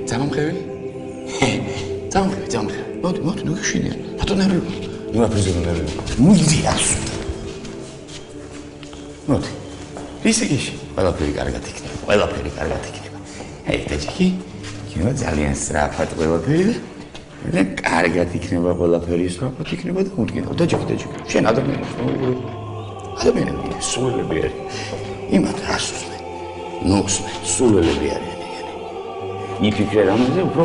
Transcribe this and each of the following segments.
Zamknęły? Zamknęły. Młody, no już nie. A to nerwy. Nie ma pryzmu nerwy. Mój diasu. Młody. Lisek ყველაფერი კარგად იქნება. Ჰეი, დაჭიქი. იქნება ძალიან სწრაფად ყველაფერი. და კარგად იქნება ყველაფერი, სწრაფად იქნება და მუდმივად. დაჭიქი. შენ ადამიანები სულელები არის. იმათ რას უსმენ? ნუსმენ, სულელები არიან ეგენი. იფიქრე რამაზე, უფრო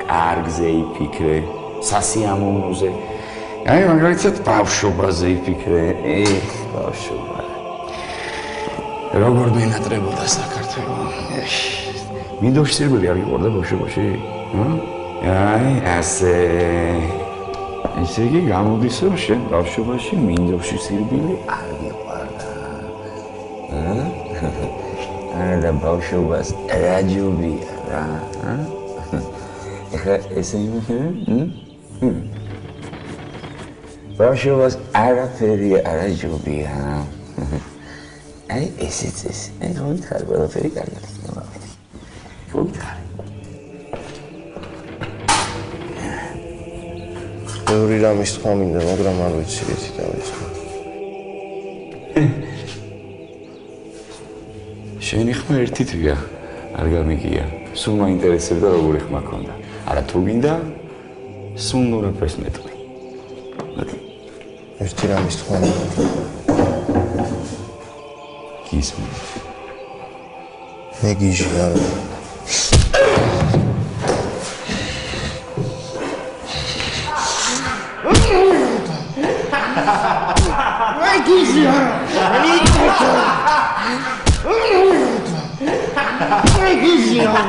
კარგზე იფიქრე, სასიამოვნოზე. აი, მაგალითად, ბავშვობაზე იფიქრე. ბავშვობა. როგორ მენატრებოდა საქართველო. მინდორში სირბილი არ გიყურდა ბავშვობაში? აი, ასე. ესე იგი გამოდის რომ შენ ბავშვობაში მინდორში სირბილი არ გიყურდა. არა და ბავშვობას რაჯობია რა. ეხლა ესე ბავშვობას არაფერი არაჯობია. აი ესეც ეს. აი მოიხარ ყველაფერი კარგად იქნება. მოიხარ. ბევრი რამის თქვა მინდა, მაგრამ არ ვიცი რითი დავიწყო. შენი ხმა ერთი თვია, არ გამიგია. სულ მაინტერესებდა როგორი ხმა ქონდა. არა თუ გინდა, სულ ნურაფერს მეტყვი. ერთი რამის თქვა მინდა. გისმენ. მე გიჟი არა. მე გიჟი არა. მე გიჟი არა.